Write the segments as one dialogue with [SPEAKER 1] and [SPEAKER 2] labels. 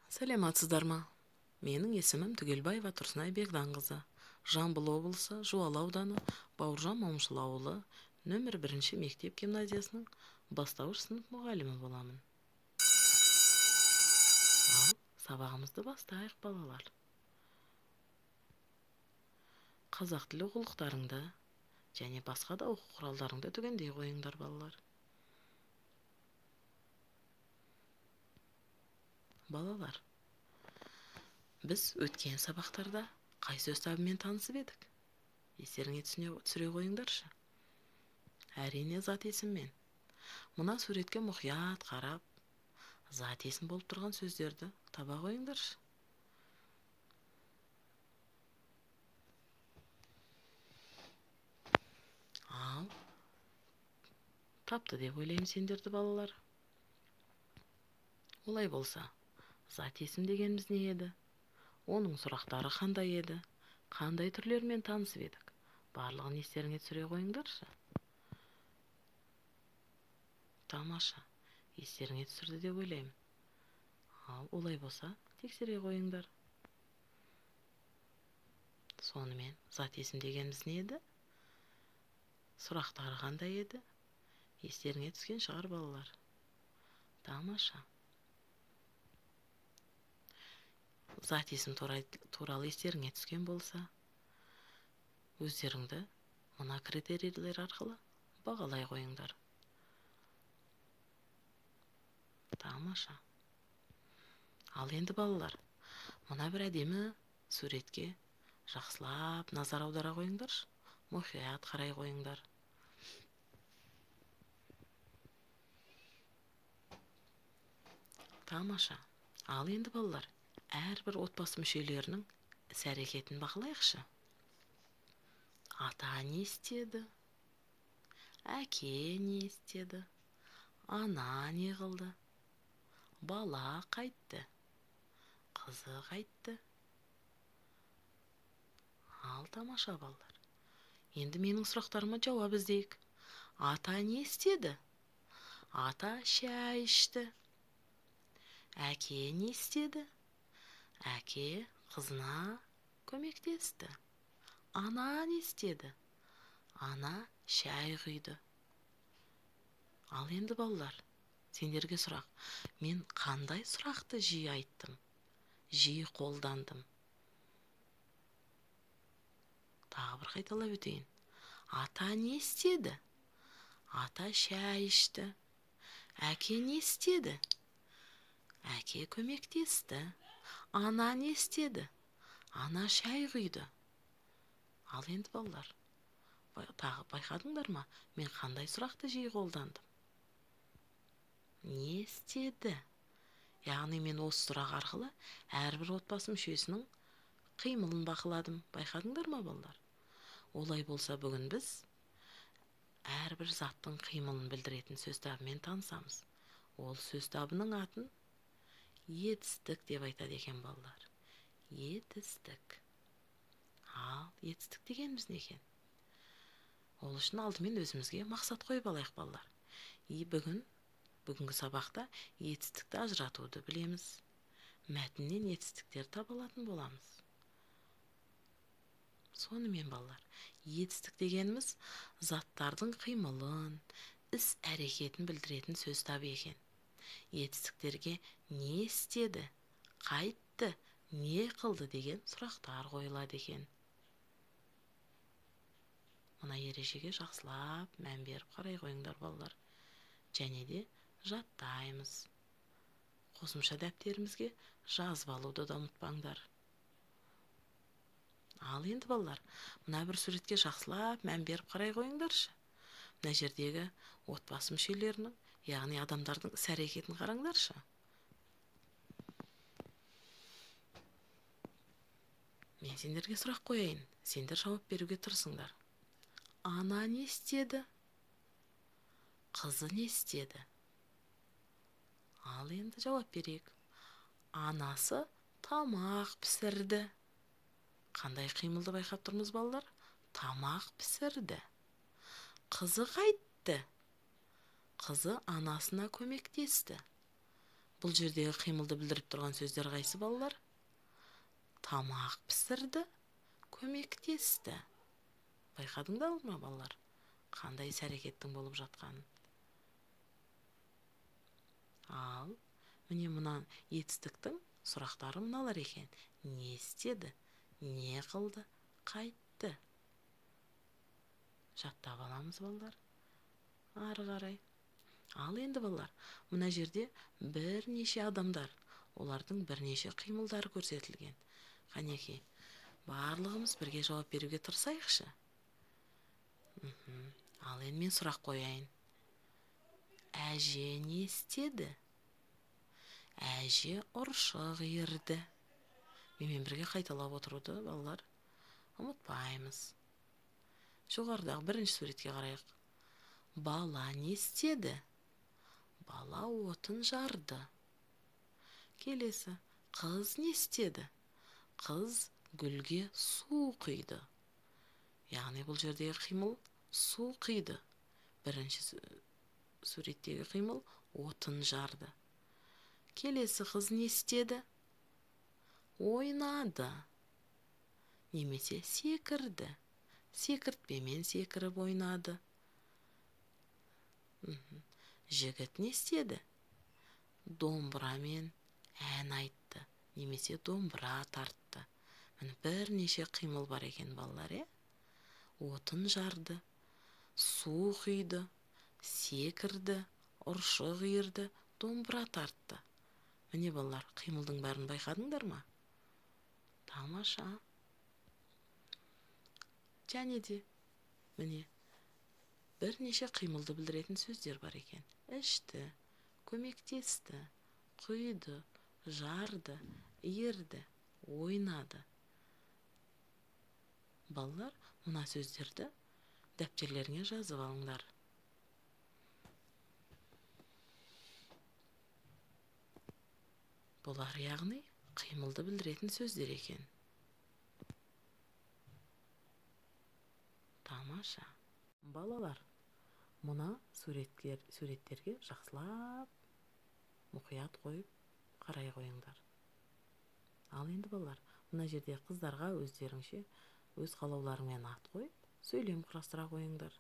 [SPEAKER 1] Саламатсыздарма? Менің есімім Түгелбаева Тұрсынай Бегданқызы. Жамбыл облысы Жуалы ауданы Бауыржан Момышұлы ауылы нөмір 1 мектеп гимназиясының бастауыш сынып мұғалімі боламын. Ал сабағымызды бастайық, балалар. Қазақ тілі оқулықтарыңды және басқа да оқу құралдарыңды түгендей қойыңдар, балалар. Балалар, біз өткен сабақтарда қай сөз табымен танысып едік? Естеріңе түсіре қойыңдаршы. Әрине, зат есіммен. Мына суретке мұқият қарап, зат есім болып тұрған сөздерді таба қойыңдаршы. Ал тапты деп ойлаймын сендерді, балалар. Олай болса, зат есім дегеніміз не еді? Оның сұрақтары қандай еді? Қандай түрлермен танысып едік? Барлығын естеріңе түсіре қойыңдаршы. Тамаша, естеріңе түсірді деп ойлаймын. Ал олай болса, тексере қойыңдар. Сонымен, зат есім дегеніміз не еді? Сұрақтары қандай еді? Естеріңе түскен шығар, балалар. Тамаша. Зат есім туралы естеріңе түскен болса, өздеріңді мына критерийлер арқылы бағалай қойыңдар. Тамаша. Ал енді, балалар, мына бір әдемі суретке жақсылап назар аудара қойыңдаршы, мұқият қарай қойыңдар. Тамаша. Ал енді, балалар, әрбір отбасы мүшелерінің іс-әрекетін бақылайықшы. Ата не істеді? Әке не істеді? Ана не қылды? Бала қайтты? Қызы қайтты? Ал тамаша, балалар. Енді менің сұрақтарыма жауап іздейік. Ата не істеді? Ата шай ішті. Әке не істеді? Әке қызына көмектесті. Ана не істеді? Ана шай құйды. Ал енді, балалар, сендерге сұрақ. Мен қандай сұрақты жиі айттым? Жиі қолдандым? Тағы бір қайталап өтейін. Ата не істеді? Ата шай ішті. Әке не істеді? Әке көмектесті. Ана не істеді? Ана шай құйды. Ал енді, балалар, тағы байқадыңдар ма? Мен қандай сұрақты жиі қолдандым? Не істеді? Яғни мен осы сұрақ арқылы әрбір отбасы мүшесінің қимылын бақыладым. Байқадыңдар ма, балалар? Олай болса, бүгін біз әрбір заттың қимылын білдіретін сөз табымен танысамыз. Ол сөз табының атын етістік деп айтады екен, балалар. Етістік. Ал етістік дегеніміз не екен? Ол үшін алдымен өзімізге мақсат қойып алайық, балалар. Бүгінгі сабақта етістікті ажыратуды білеміз. Мәтіннен етістіктер таба алатын боламыз. Сонымен, балалар, етістік дегеніміз заттардың қимылын, іс-әрекетін білдіретін сөз табы екен. Етістіктерге не істеді, қайтты, не қылды деген сұрақтар қойылады екен. Мына ережеге жақсылап мән беріп қарай қойыңдар, балалар. Және де жаттаймыз. Қосымша дәптерімізге жазып алуды да ұмытпаңдар. Ал енді, балалар, мына бір суретке жақсылап мән беріп қарай қойыңдаршы. Мына жердегі отбасы мүшелерінің, яғни адамдардың іс-әрекетін қараңдаршы. Мен сендерге сұрақ қояйын. Сендер жауап беруге тырысыңдар. Ана не істеді? Қызы не істеді? Ал енді жауап берейік. Анасы тамақ пісірді. Қандай қимылды байқап тұрмыз, балалар? Тамақ пісірді. Қызы қайтты. Қызы анасына көмектесті. Бұл жердегі қимылды білдіріп тұрған сөздер қайсы балалар? Тамақ пісірді, көмектесті. Байқадыңдар ма балалар? Қандай іс-әрекеттің болып жатқанын? Ал, міне мұнан етістіктің сұрақтары мыналар екен. Не істеді? Не қылды? Қайтты? Жаттап аламыз балалар. Ары қарай. Ал енді балалар, мына жерде бірнеше адамдар, олардың бірнеше қимылдары көрсетілген. Қанекей, барлығымыз бірге жауап беруге тырысайықшы. Ал енді мен сұрақ қояйын. Әже не істеді? Әже ұршық иірді. Менімен бірге қайталап отыруды балалар ұмытпаймыз. Жоғарыдағы бірінші суретке қарайық. Бала не істеді? Бала отын жарды. Келесі, қыз не істеді? Қыз гүлге су құйды. Яғни бұл жердегі қимыл су құйды. Бірінші суреттегі қимыл отын жарды. Келесі, қыз не істеді? Ойнады. Немесе секірді. Секіртпемен секіріп ойнады. Жігіт не істеді? Домбырамен ән айтты, немесе домбыра тартты. Міне бірнеше қимыл бар екен балалар, Отын жарды, су құйды, секірді, ұршық иірді, домбыра тартты. Міне балалар, қимылдың бәрін байқадыңдар ма? Тамаша. Және де, міне, бірнеше қимылды білдіретін сөздер бар екен. Ішті, көмектесті, құйды, жарды, иірді, ойнады. Балалар, мына сөздерді дәптерлеріңе жазып алыңдар. Бұлар яғни қимылды білдіретін сөздер екен. Тамаша. Балалар, мұна суреттерге жақсылап мұқият қойып қарай қойыңдар. Ал енді балалар, мына жерде қыздарға өздеріңше өз қалауларыңмен ат қойып, сөйлем құрастыра қойыңдар.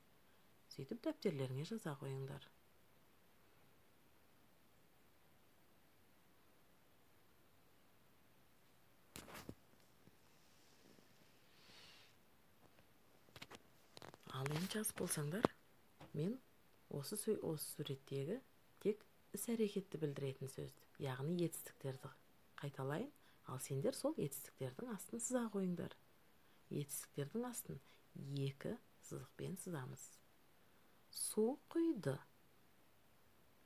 [SPEAKER 1] Сөйтіп дәптерлеріңе жаза қойыңдар. Ал енді жазып болсаңдар, мен осы суреттегі тек іс-әрекетті білдіретін сөзді, яғни етістіктерді қайталайын, ал сендер сол етістіктердің астын сыза қойыңдар. Етістіктердің астын 2 сызықпен сызамыз. Су құйды,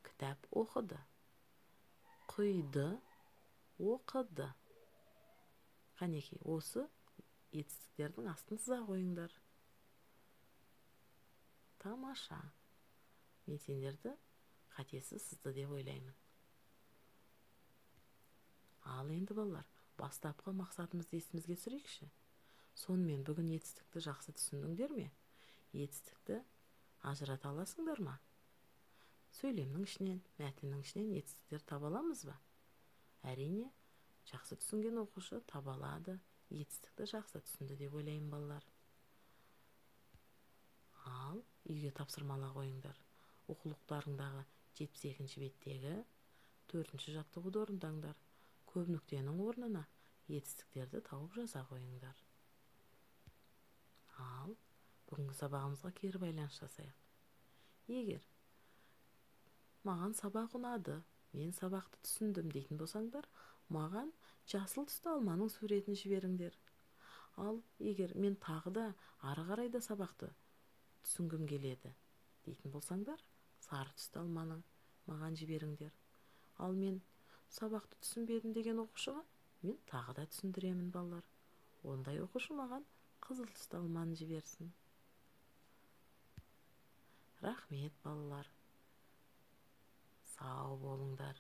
[SPEAKER 1] кітап оқыды. Құйды, оқыды. Қанекей, осы етістіктердің астын сыза қойыңдар. Тамаша. Мен сендерді қатесіз сызды деп ойлаймын. Ал енді балалар, бастапқы мақсатымызды есімізге түсірейікші. Сонымен бүгін етістікті жақсы түсіндіңдер ме? Етістікті ажырата аласыңдар ма? Сөйлемнің ішінен, мәтіннің ішінен етістіктер таба аламыз ба? Әрине, жақсы түсінген оқушы таба алады, етістікті жақсы түсінді деп ойлаймын балалар. Ал үйге тапсырмала қойыңдар. Оқулықтарыңдағы 72-ші беттегі 4-ші жаттығуды орындаңдар. Көп нүктенің орнына етістіктерді тауып жаза қойыңдар. Ал бүгінгі сабағымызға кері байланыс жасайық. Егер маған сабақ ұнады, мен сабақты түсіндім дейтін болсаңдар, маған жасыл түсті алманың суретін жіберіңдер. Ал егер мен тағы да ары қарай да сабақты түсінгім келеді дейтін болсаңдар, сары түсті алманың маған жіберіңдер. Ал мен сабақты түсінбедім деген оқушыға мен тағы да түсіндіремін балалар. Ондай оқушы маған қызыл түсті алманы жіберсін. Рахмет балалар. Сау болыңдар.